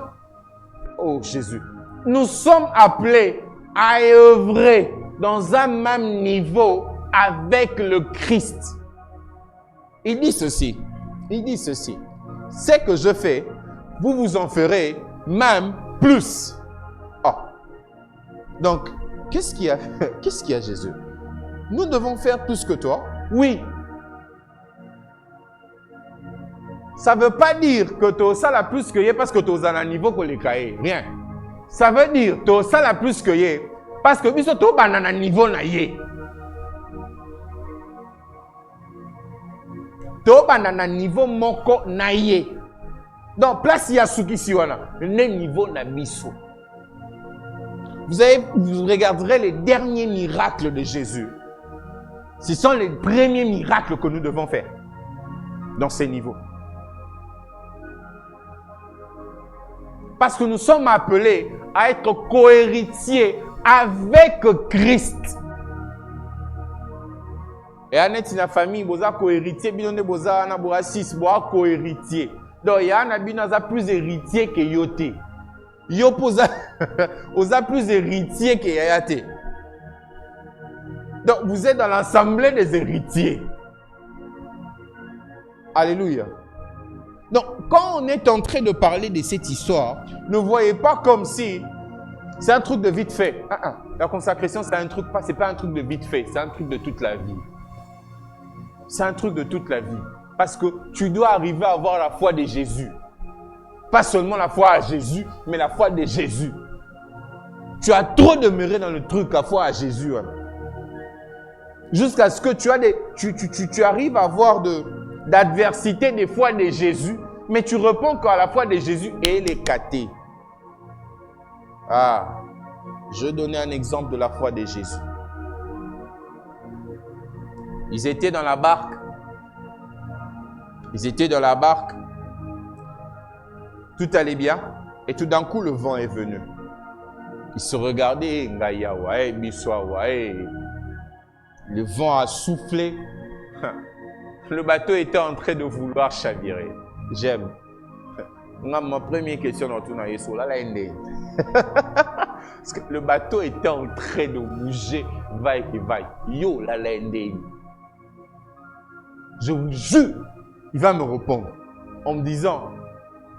oh Jésus, nous sommes appelés à œuvrer dans un même niveau avec le Christ. Il dit ceci, ce que je fais, vous en ferez même plus. Oh. Donc, qu'est-ce qu'il y a Jésus? Nous devons faire plus que toi? Oui. Ça ne veut pas dire que tu as la plus que y parce que tu as un niveau que les cahiers. Rien. Ça veut dire que tu as la plus que y parce que tu as un niveau na y. Tu as un niveau moko na y. Donc, place il y a ce qui s'y le niveau na biso. Vous regarderez les derniers miracles de Jésus. Ce sont les premiers miracles que nous devons faire dans ces niveaux. Parce que nous sommes appelés à être cohéritiers avec Christ. Et à la famille, vous êtes cohéritier, vous êtes 6, vous êtes cohéritier. Donc, il y a plus héritiers que yoté. Yo posa plus héritiers que Yayate. Donc vous êtes dans l'assemblée des héritiers. Alléluia. Donc quand on est en train de parler de cette histoire, ne voyez pas comme si c'est un truc de vite fait. La consacration, c'est pas un truc de vite fait, c'est un truc de toute la vie. C'est un truc de toute la vie. Parce que tu dois arriver à avoir la foi de Jésus. Pas seulement la foi à Jésus, mais la foi de Jésus. Tu as trop demeuré dans le truc, la foi à Jésus. Hein. Jusqu'à ce que tu arrives à avoir d'adversité des fois de Jésus, mais tu réponds qu'à la foi de Jésus et elle est catée. Ah, je vais donner un exemple de la foi de Jésus. Ils étaient dans la barque. Tout allait bien. Et tout d'un coup, le vent est venu. Ils se regardaient. Le vent a soufflé. Le bateau était en train de vouloir chavirer. J'aime. Ma première question dans tout le parce que le bateau était en train de bouger. Va et va. Yo, la laine. Je vous jure, il va me répondre en me disant,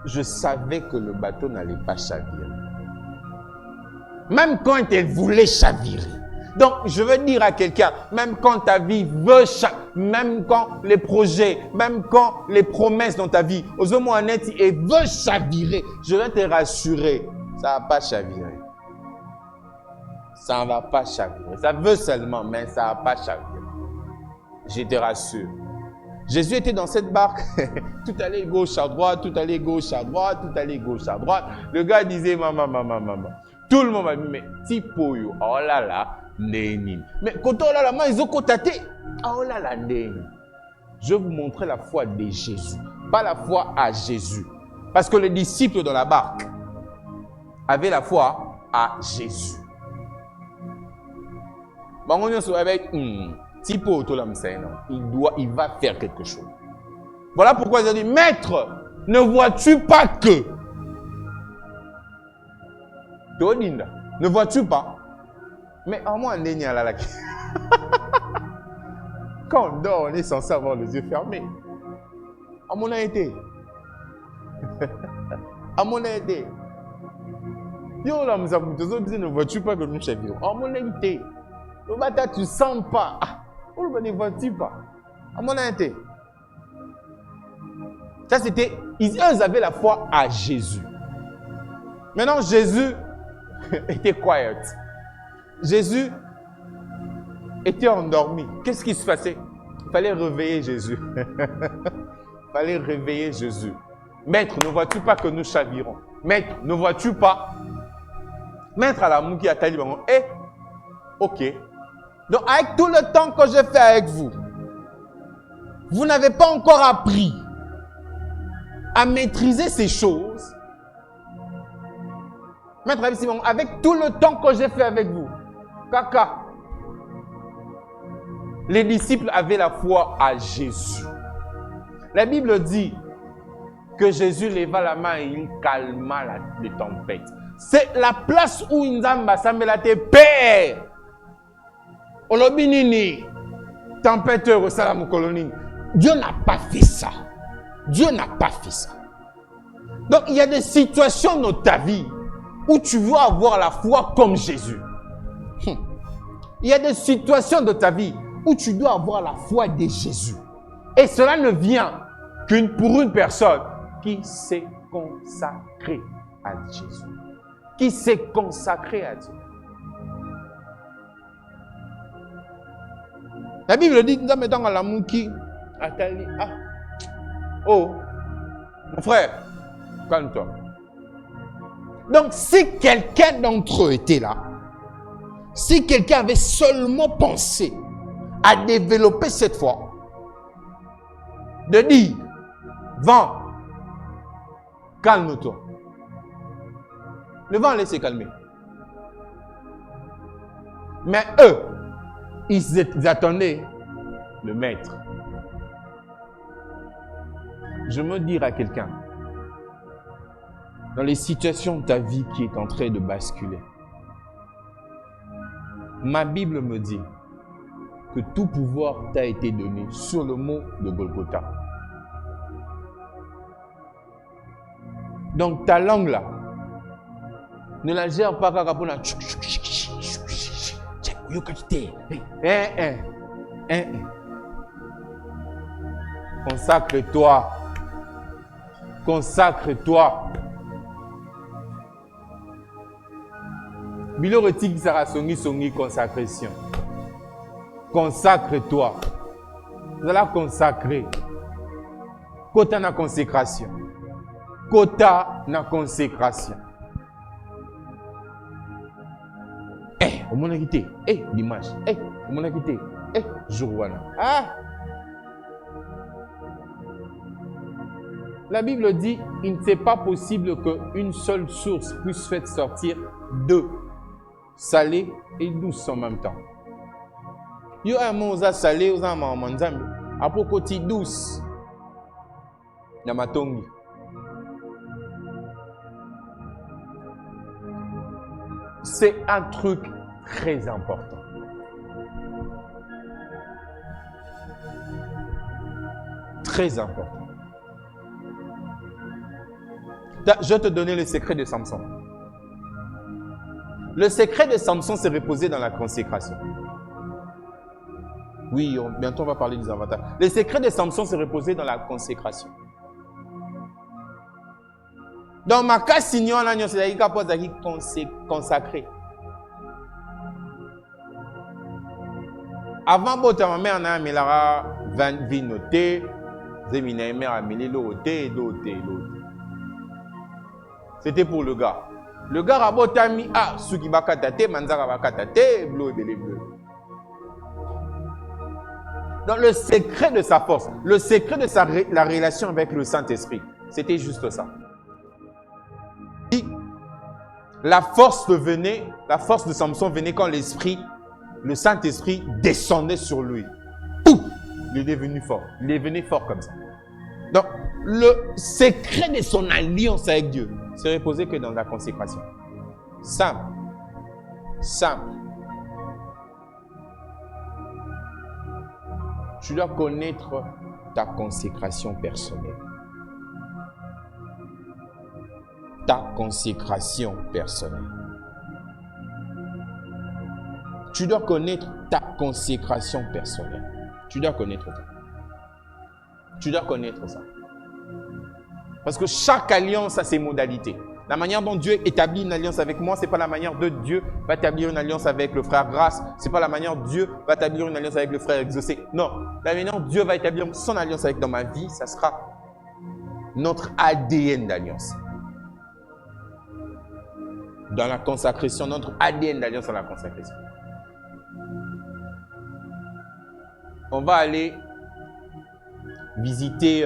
je savais que le bateau n'allait pas chavirer. Même quand il voulait chavirer. Donc, je veux dire à quelqu'un, même quand ta vie veut chavirer, même quand les projets, même quand les promesses dans ta vie, aux hommes honnêtes, et veut chavirer, je vais te rassurer, ça ne va pas chavirer. Ça ne va pas chavirer. Ça veut seulement, mais ça ne va pas chavirer. Je te rassure. Jésus était dans cette barque, tout allait gauche à droite, tout allait gauche à droite, tout allait gauche à droite. Le gars disait, maman. Tout le monde m'a dit, mais Tipoyo, oh là là, Néni. Mais quand on a la main, ils ont cotaté, oh là là, Néni. Je vais vous montrer la foi de Jésus, pas la foi à Jésus. Parce que les disciples dans la barque avaient la foi à Jésus. Il va faire quelque chose. Voilà pourquoi ils ont dit, Maître, ne vois-tu pas que? Ne vois-tu pas? Mais à moi, quand on dort, on est censé avoir les yeux fermés. À mon avis, à mon avis, ne vois-tu pas que nous chavirons? À mon avis, tu ne sens pas. Ne vois-tu pas? À mon avis. Ça, c'était. Eux avaient la foi à Jésus. Maintenant, Jésus était quiet. Jésus était endormi. Qu'est-ce qui se passait? Il fallait réveiller Jésus. Il fallait réveiller Jésus. Maître, ne vois-tu pas que nous chavirons? Maître, ne vois-tu pas? Maître à la mouki a tali bango. Eh, ok. Donc, avec tout le temps que j'ai fait avec vous, vous n'avez pas encore appris à maîtriser ces choses. Maître, avec tout le temps que j'ai fait avec vous, Kaka, les disciples avaient la foi à Jésus. La Bible dit que Jésus leva la main et il calma les tempêtes. C'est la place où Nzamba Sambelate Père. Olobinini, tempêteur au salam colonie. Dieu n'a pas fait ça. Dieu n'a pas fait ça. Donc il y a des situations dans ta vie où tu veux avoir la foi comme Jésus. Il y a des situations de ta vie où tu dois avoir la foi de Jésus. Et cela ne vient pour une personne qui s'est consacrée à Jésus. Qui s'est consacrée à Dieu. La Bible dit, nous mettons à la mouki, oh, mon frère, calme-toi. Donc, si quelqu'un d'entre eux était là, si quelqu'un avait seulement pensé à développer cette foi, de dire, vent, calme-toi. Le vent allait se calmer. Mais eux, ils attendaient le maître. Je me dire à quelqu'un, dans les situations de ta vie qui est en train de basculer, ma Bible me dit que tout pouvoir t'a été donné sur le mot de Golgotha. Donc ta langue là, ne la gère pas comme pour la... Consacre-toi. Consacre-toi. Bilo retik sera songi consacration. Consacre-toi. Vous allez consacrer. Quota na consécration. Quota na consécration. On m'a quitté. Dimanche. On m'a quitté. Jourwana. La Bible dit, il n'est pas possible qu'une seule source puisse faire sortir deux, salé et douce en même temps. Yo a moza salé aux amants nzambe, après côté douce. Yamatongi. C'est un truc très important. Très important. Je vais te donner le secret de Samson. Le secret de Samson, c'est reposer dans la consécration. Oui, bientôt on va parler des avantages. Le secret de Samson, c'est reposer dans la consécration. Dans ma cas, signor, c'est consacré. Avant, ma mère a mis la 20 vies notées. Ma mère a mis l'autre. C'était pour le gars. Le gars a botami suki bakatate, manzara bakatate, bleu et bleu. dans le secret de sa force, le secret de la relation avec le Saint-Esprit. C'était juste ça. La force de Samson venait quand le Saint-Esprit descendait sur lui. Pouf! Il est devenu fort. Il est devenu fort comme ça. Donc, le secret de son alliance avec Dieu se reposait que dans la consécration. Simple. Simple. Tu dois connaître ta consécration personnelle. Ta consécration personnelle. Tu dois connaître ta consécration personnelle. Tu dois connaître ça. Tu dois connaître ça. Parce que chaque alliance a ses modalités. La manière dont Dieu établit une alliance avec moi, ce n'est pas la manière dont Dieu va établir une alliance avec le frère Grâce. Ce n'est pas la manière dont Dieu va établir une alliance avec le frère Exaucé. Non. La manière dont Dieu va établir son alliance avec dans ma vie, ça sera notre ADN d'alliance. Dans la consacration, notre ADN d'alliance dans la consacration. On va aller visiter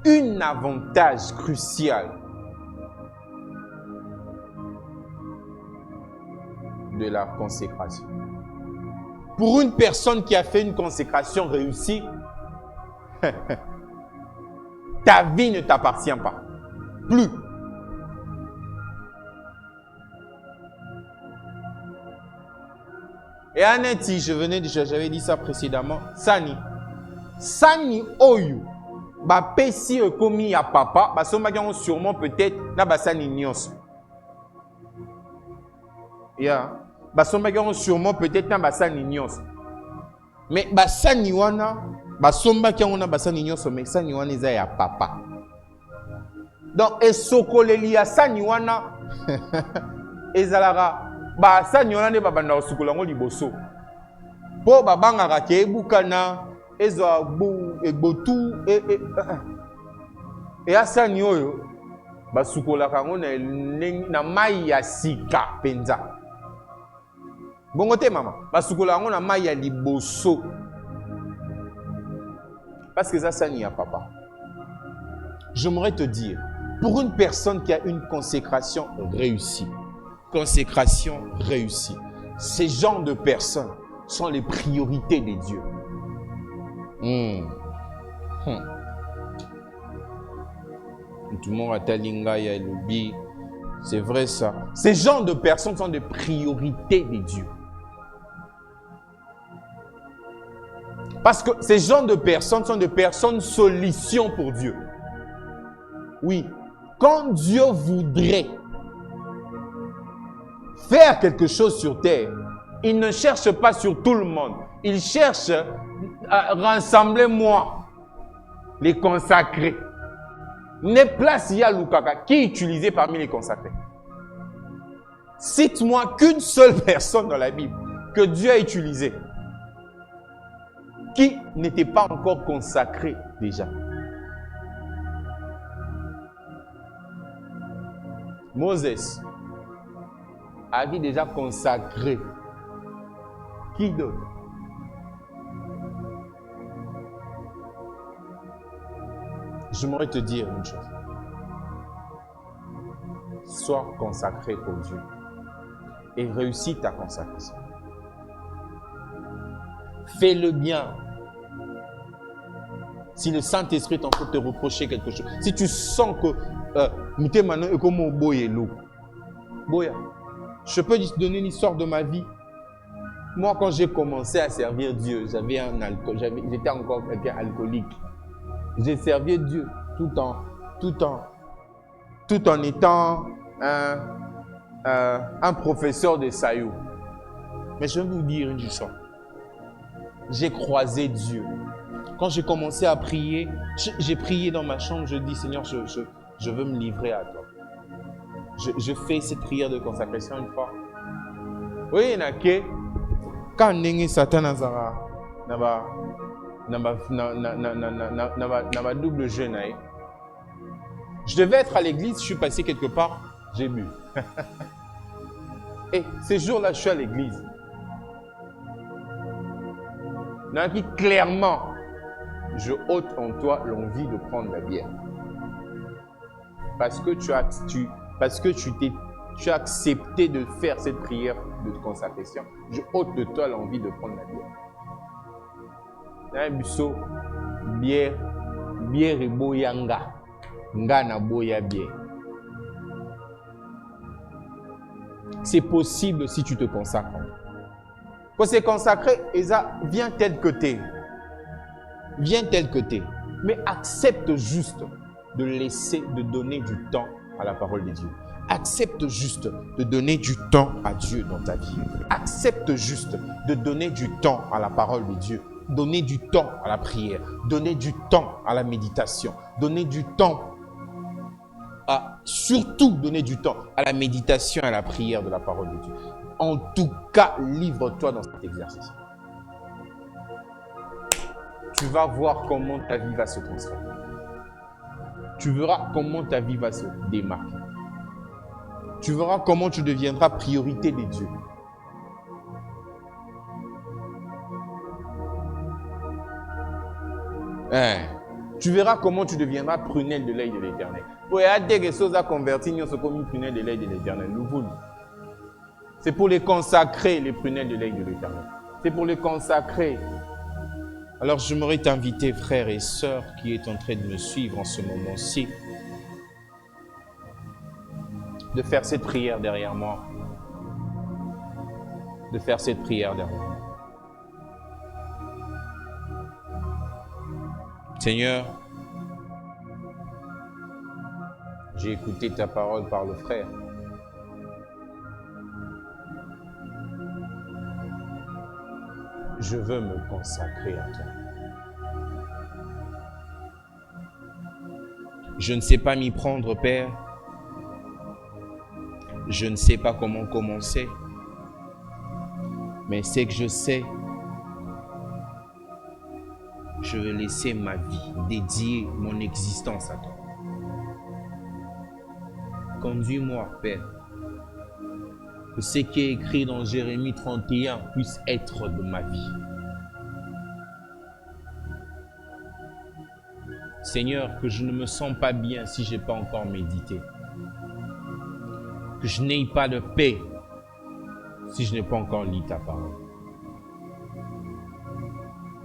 un avantage crucial de la consécration. Pour une personne qui a fait une consécration réussie, ta vie ne t'appartient pas. Plus. Et Aneti, j'avais dit ça précédemment, Sani Oyu, ba pesi komi ya papa, ba somba sûrement peut-être na ba Sani nyos. Ya, ba somba sûrement peut-être na ba Sani nyos. Mais ba Sani wana, ba somba na ba Sani nyos, mais Sani wana eza ya papa. Donc esokoleli ya Sani wana ezalara ba Sani wana ne babanda osukola ngo liboso. Po babanga ke ebukana ezo egbotu e Sani oyo basukola kango na mai ya sika penza. Bongo te mama, basukola ngo na mai ya liboso. Parce que ça Sani ya papa. J'aimerais te dire, pour une personne qui a une consécration réussie, ces genres de personnes sont les priorités de Dieu. Tout le monde a talinga ya lobi. C'est vrai ça. Ces genres de personnes sont des priorités de Dieu. Parce que ces genres de personnes sont des personnes solutions pour Dieu. Oui, quand Dieu voudrait faire quelque chose sur terre, il ne cherche pas sur tout le monde. Il cherche à rassembler moi, les consacrés. Ne place ya Lukaka qui est utilisé parmi les consacrés. Cite-moi qu'une seule personne dans la Bible que Dieu a utilisée qui n'était pas encore consacrée déjà. Moses a dit déjà consacré. Qui d'autre? J'aimerais te dire une chose. Sois consacré pour Dieu et réussis ta consacration. Fais-le bien. Si le Saint-Esprit t'en fait te reprocher quelque chose, si tu sens que je peux te donner une histoire de ma vie. Moi, quand j'ai commencé à servir Dieu, j'avais un alcool, j'étais encore quelqu'un alcoolique. J'ai servi Dieu tout en étant un professeur de Sayou. Mais je vais vous dire une chose. J'ai croisé Dieu. Quand j'ai commencé à prier, j'ai prié dans ma chambre, je dis Seigneur, je veux me livrer à toi. Je fais cette prière de consacration une fois. Oui, il y en a qui, quand Satan a double jeûne. Je devais être à l'église, je suis passé quelque part, j'ai bu. Et ces jours-là, je suis à l'église. Il y en a qui, clairement, je ôte en toi l'envie de prendre la bière. Parce que tu as accepté de faire cette prière de consacration. Je ôte de toi l'envie de prendre la bière. Il y a un busso, bière et boyanga. Nga na boya bière. C'est possible si tu te consacres. Pour se consacrer, viens tel que t'es. Viens tel que t'es. Mais accepte juste de laisser, de donner du temps à la parole de Dieu. Accepte juste de donner du temps à Dieu dans ta vie. Accepte juste de donner du temps à la parole de Dieu. Donner du temps à la prière. Donner du temps à la méditation. Donner du temps surtout donner du temps à la méditation et à la prière de la parole de Dieu. En tout cas, livre-toi dans cet exercice. Tu vas voir comment ta vie va se transformer. Tu verras comment ta vie va se démarquer. Tu verras comment tu deviendras priorité des dieux. Tu verras comment tu deviendras prunelle de l'œil de l'Éternel. Pour y avoir des choses à convertir, nous sommes comme une prunelle de l'œil de l'Éternel. C'est pour les consacrer, les prunelles de l'œil de l'Éternel. C'est pour les consacrer. Alors j'aimerais t'inviter, frères et sœurs, qui est en train de me suivre en ce moment-ci, de faire cette prière derrière moi. De faire cette prière derrière moi. Seigneur, j'ai écouté ta parole par le frère. Je veux me consacrer à toi. Je ne sais pas m'y prendre, Père. Je ne sais pas comment commencer. Mais c'est que je sais. Je vais laisser ma vie, dédier mon existence à toi. Conduis-moi, Père. Que ce qui est écrit dans Jérémie 31 puisse être de ma vie. Seigneur, que je ne me sens pas bien si je n'ai pas encore médité. Que je n'ai pas de paix si je n'ai pas encore lu ta parole.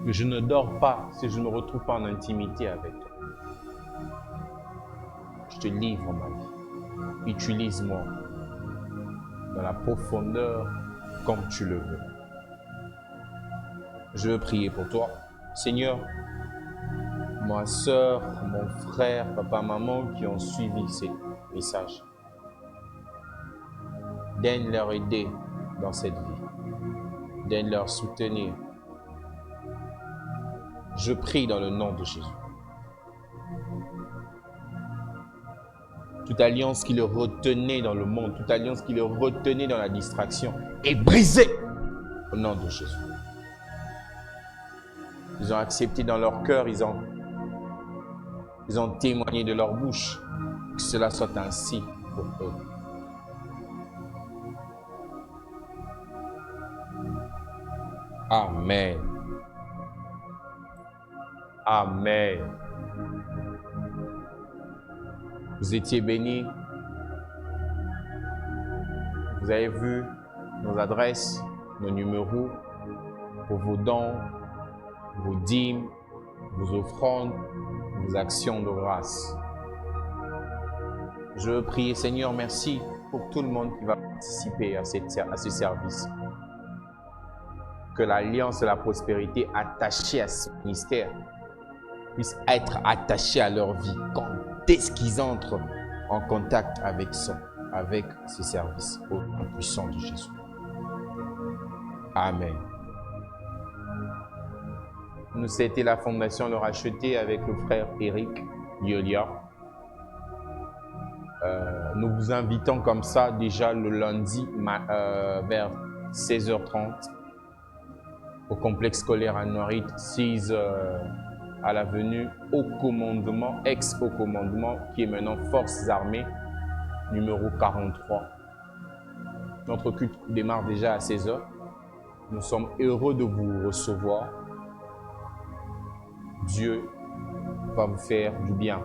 Que je ne dors pas si je ne me retrouve pas en intimité avec toi. Je te livre ma vie. Utilise-moi dans la profondeur comme tu le veux. Je veux prier pour toi. Seigneur, ma soeur, mon frère, papa, maman qui ont suivi ces messages, daigne leur aider dans cette vie. Daigne leur soutenir. Je prie dans le nom de Jésus. Toute alliance qui le retenait dans le monde, toute alliance qui le retenait dans la distraction est brisée au nom de Jésus. Ils ont accepté dans leur cœur, ils ont témoigné de leur bouche que cela soit ainsi pour eux. Amen. Amen. Vous étiez bénis. Vous avez vu nos adresses, nos numéros pour vos dons, vos dîmes, vos offrandes, vos actions de grâce. Je veux prier, Seigneur, merci pour tout le monde qui va participer à ce service. Que l'alliance de la prospérité attachée à ce ministère puisse être attachée à leur vie quand est-ce qu'ils entrent en contact avec ce service au nom puissant de Jésus. Amen. Nous, c'était la Fondation Le Racheté avec le frère Eric Yolia. Nous vous invitons comme ça déjà le lundi vers 16h30 au complexe scolaire à Noirit, 6 à l'avenue au commandement, ex-au commandement, qui est maintenant Forces Armées, numéro 43. Notre culte démarre déjà à 16h. Nous sommes heureux de vous recevoir. Dieu va vous faire du bien.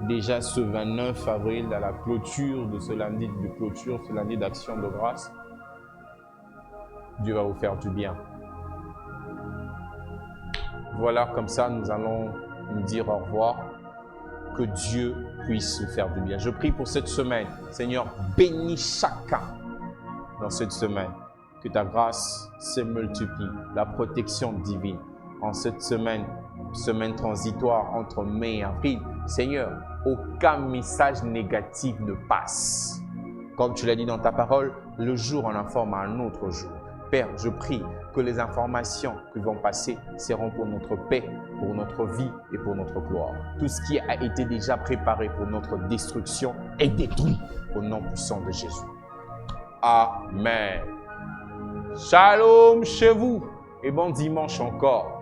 Déjà ce 29 avril, à la clôture de ce lundi de clôture, ce lundi d'action de grâce, Dieu va vous faire du bien. Voilà, comme ça, nous allons nous dire au revoir. Que Dieu puisse vous faire du bien. Je prie pour cette semaine. Seigneur, bénis chacun dans cette semaine. Que ta grâce se multiplie, la protection divine. En cette semaine transitoire entre mai et avril, Seigneur, aucun message négatif ne passe. Comme tu l'as dit dans ta parole, le jour en informe à un autre jour. Père, je prie que les informations qui vont passer seront pour notre paix, pour notre vie et pour notre gloire. Tout ce qui a été déjà préparé pour notre destruction est détruit au nom puissant de Jésus. Amen. Shalom chez vous et bon dimanche encore.